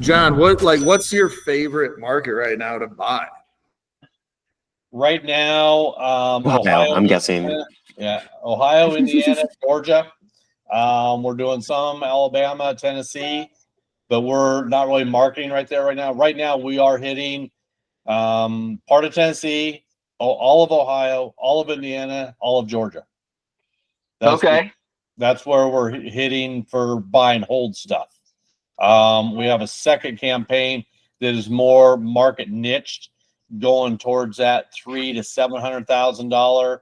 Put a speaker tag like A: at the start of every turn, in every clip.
A: John, what's your favorite market right now to buy?
B: Right now,
C: Ohio,
B: Ohio,
C: I'm guessing.
B: Ohio, Indiana, Georgia. We're doing some Alabama, Tennessee, but we're not really marketing right there right now. Right now, we are hitting part of Tennessee, all of Ohio, all of Indiana, all of Georgia.
D: Okay.
B: That's where we're hitting for buy and hold stuff. We have a second campaign that is more market niched, going towards that $300,000 to $700,000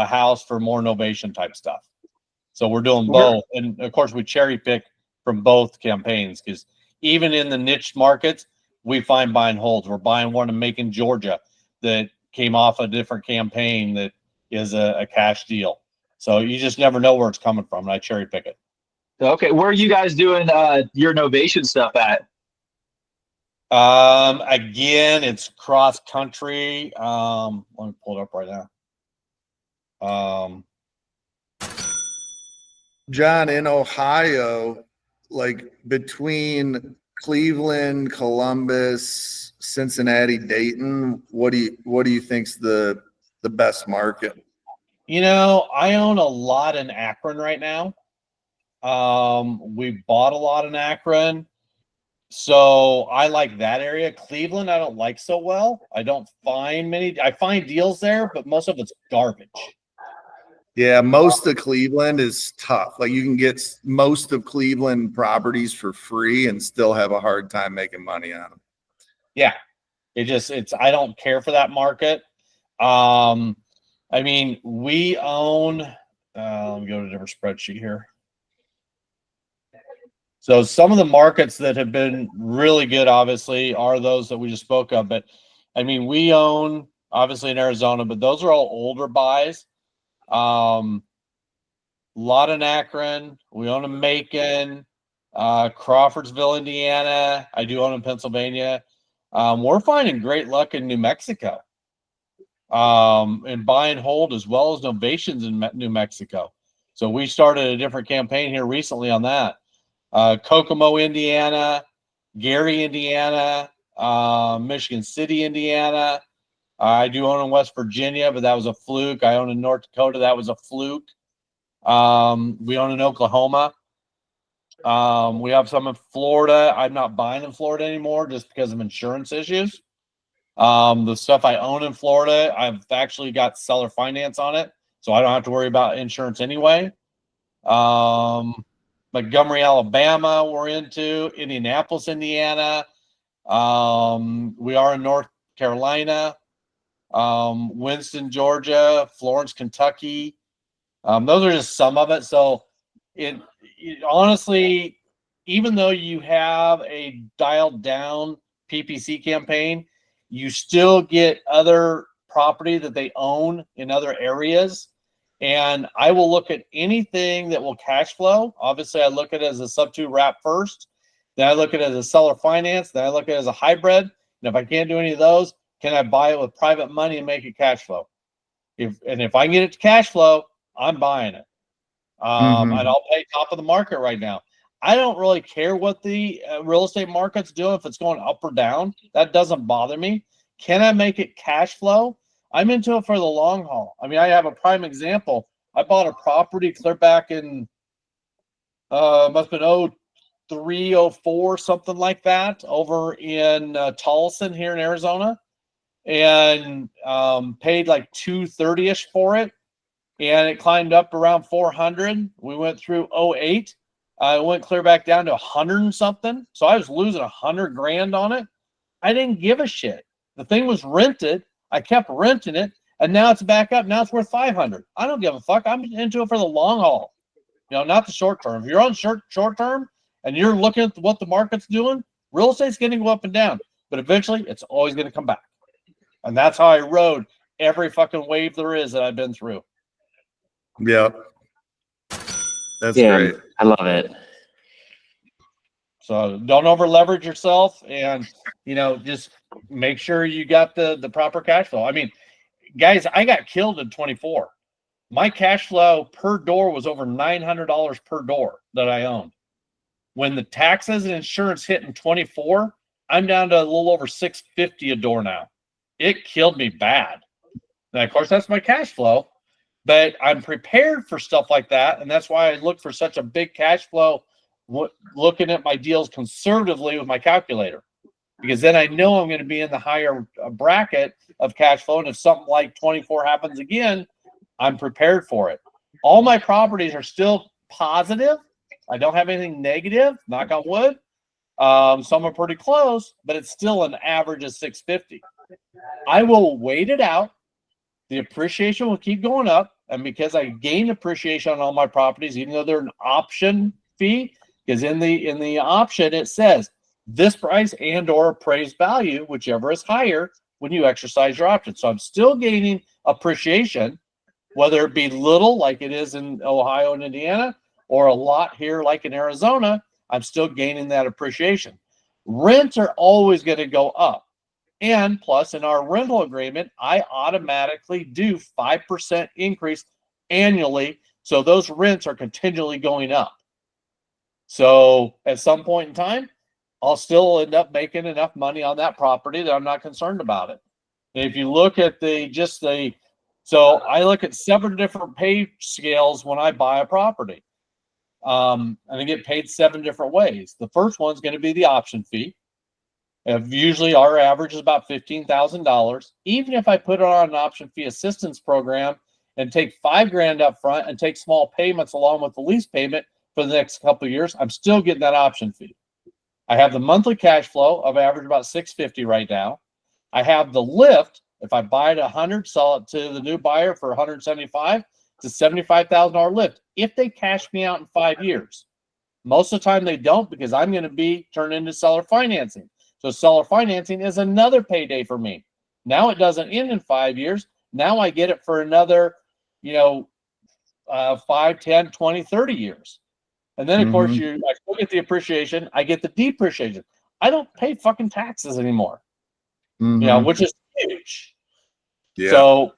B: house for more novation type stuff. So we're doing both, and of course we cherry pick from both campaigns because even in the niche markets, we find buy and holds. We're buying one in Macon, Georgia, that came off a different campaign that is a cash deal. So you just never know where it's coming from, and I cherry pick it.
D: Okay. Where are you guys doing your novation stuff at?
B: Again, it's cross country. Let me pull it up right now.
A: John, in Ohio, like between Cleveland, Columbus, Cincinnati, Dayton, what do you think's the best market?
B: I own a lot in Akron right now. We bought a lot in Akron. So I like that area. Cleveland, I don't like so well. I don't find many. I find deals there, but most of it's garbage.
A: Yeah, most of Cleveland is tough. Like you can get most of Cleveland properties for free and still have a hard time making money on them.
B: Yeah, I don't care for that market. I mean, we own. Let me go to a different spreadsheet here. So some of the markets that have been really good, obviously, are those that we just spoke of. But I mean, we own obviously in Arizona, but those are all older buys. A lot in Akron. We own in Macon, Crawfordsville, Indiana. I do own in Pennsylvania. We're finding great luck in New Mexico, and buy and hold as well as novations in New Mexico. So we started a different campaign here recently on that. Kokomo, Indiana, Gary, Indiana, Michigan City, Indiana. I do own in West Virginia, but that was a fluke. I own in North Dakota. That was a fluke. We own in Oklahoma. We have some in Florida. I'm not buying in Florida anymore just because of insurance issues. The stuff I own in Florida, I've actually got seller finance on it, so I don't have to worry about insurance anyway. Montgomery, Alabama, we're into Indianapolis, Indiana. We are in North Carolina, Winston, Georgia, Florence, Kentucky. Those are just some of it. So it honestly, even though you have a dialed down PPC campaign, you still get other property that they own in other areas. And I will look at anything that will cash flow. Obviously, I look at it as a sub-2 wrap first. Then I look at it as a seller finance. Then I look at it as a hybrid. And if I can't do any of those, can I buy it with private money and make it cash flow? If I can get it to cash flow, I'm buying it. And I'll pay top of the market right now. I don't really care what the real estate market's doing, if it's going up or down. That doesn't bother me. Can I make it cash flow? I'm into it for the long haul. I mean, I have a prime example. I bought a property clear back in must have been 03, 04, something like that, over in Tolleson here in Arizona, and paid like $230-ish for it, and it climbed up around 400. We went through 08. It went clear back down to 100 and something. So I was losing $100,000 on it. I didn't give a shit. The thing was rented. I kept renting it, and now it's back up. Now it's worth 500. I don't give a fuck. I'm into it for the long haul, not the short term. If you're on short term and you're looking at what the market's doing, real estate's going to go up and down, but eventually it's always going to come back. And that's how I rode every fucking wave there is that I've been through.
A: Yeah. That's great.
C: I love it.
B: So don't over leverage yourself, and just make sure you got the proper cash flow. I mean, guys, I got killed in 24. My cash flow per door was over $900 per door that I owned. When the taxes and insurance hit in 24, I'm down to a little over $650 a door now. It killed me bad. And of course, that's my cash flow, but I'm prepared for stuff like that. And that's why I look for such a big cash flow, looking at my deals conservatively with my calculator, because then I know I'm going to be in the higher bracket of cash flow. And if something like 24 happens again, I'm prepared for it. All my properties are still positive. I don't have anything negative, knock on wood. Some are pretty close, but it's still an average of 650. I will wait it out. The appreciation will keep going up. And because I gain appreciation on all my properties, even though they're an option fee, because in the option, it says this price and or appraised value, whichever is higher when you exercise your option. So I'm still gaining appreciation, whether it be little like it is in Ohio and Indiana, or a lot here like in Arizona. I'm still gaining that appreciation. Rents are always going to go up. And plus, in our rental agreement, I automatically do 5% increase annually. So those rents are continually going up. So at some point in time, I'll still end up making enough money on that property that I'm not concerned about it. And if you look at so I look at 7 different pay scales when I buy a property. And I get paid 7 different ways. The first one's going to be the option fee. Usually our average is about $15,000. Even if I put it on an option fee assistance program and take $5,000 up front and take small payments along with the lease payment for the next couple of years, I'm still getting that option fee. I have the monthly cash flow of average about $650 right now. I have the lift. If I buy it at $100, sell it to the new buyer for $175, it's a $75,000 lift if they cash me out in 5 years. Most of the time they don't, because I'm going to be turned into seller financing. So seller financing is another payday for me. Now it doesn't end in 5 years. Now I get it for another, 5, 10, 20, 30 years. And then, of course, I still get the appreciation. I get the depreciation. I don't pay fucking taxes anymore, which is huge. Yeah. So,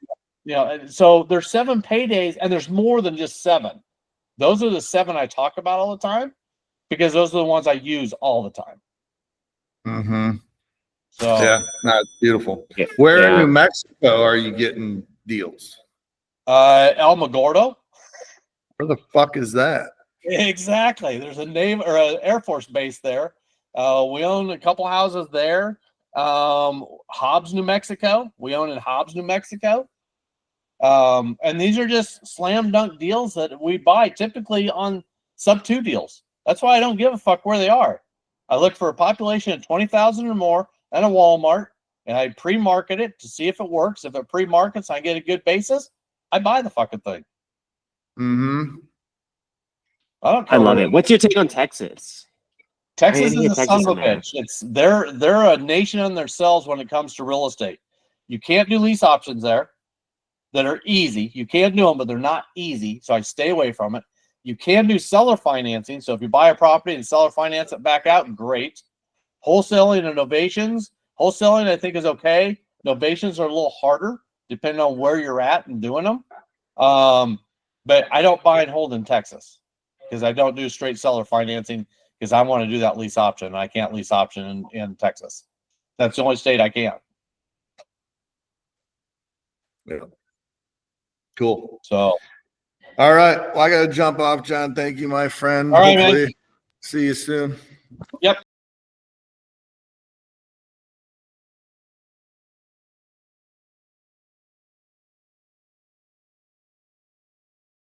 B: so there's 7 paydays, and there's more than just 7. Those are the 7 I talk about all the time, because those are the ones I use all the time. So
A: yeah, that's beautiful. Where in New Mexico are you getting deals?
B: Alamogordo.
A: Where the fuck is that?
B: Exactly. There's a name or an Air Force base there. We own a couple houses there. Hobbs, New Mexico. We own in Hobbs, New Mexico. And these are just slam dunk deals that we buy typically on sub 2 deals. That's why I don't give a fuck where they are. I look for a population of 20,000 or more and a Walmart, and I pre-market it to see if it works. If it pre-markets, I get a good basis, I buy the fucking thing. I don't care.
C: I love it. What's your take on Texas?
B: Texas is a son of a bitch. They're a nation on themselves when it comes to real estate. You can't do lease options there that are easy. You can do them, but they're not easy. So I stay away from it. You can do seller financing. So if you buy a property and seller finance it back out, great. Wholesaling and novations. Wholesaling, I think, is okay. Novations are a little harder depending on where you're at and doing them. But I don't buy and hold in Texas because I don't do straight seller financing because I want to do that lease option. I can't lease option in Texas. That's the only state I can.
A: Yeah. Cool.
B: So.
A: All right. Well, I got to jump off, John. Thank you, my friend.
B: All right,
A: hopefully
B: man.
A: see you soon.
B: Yep.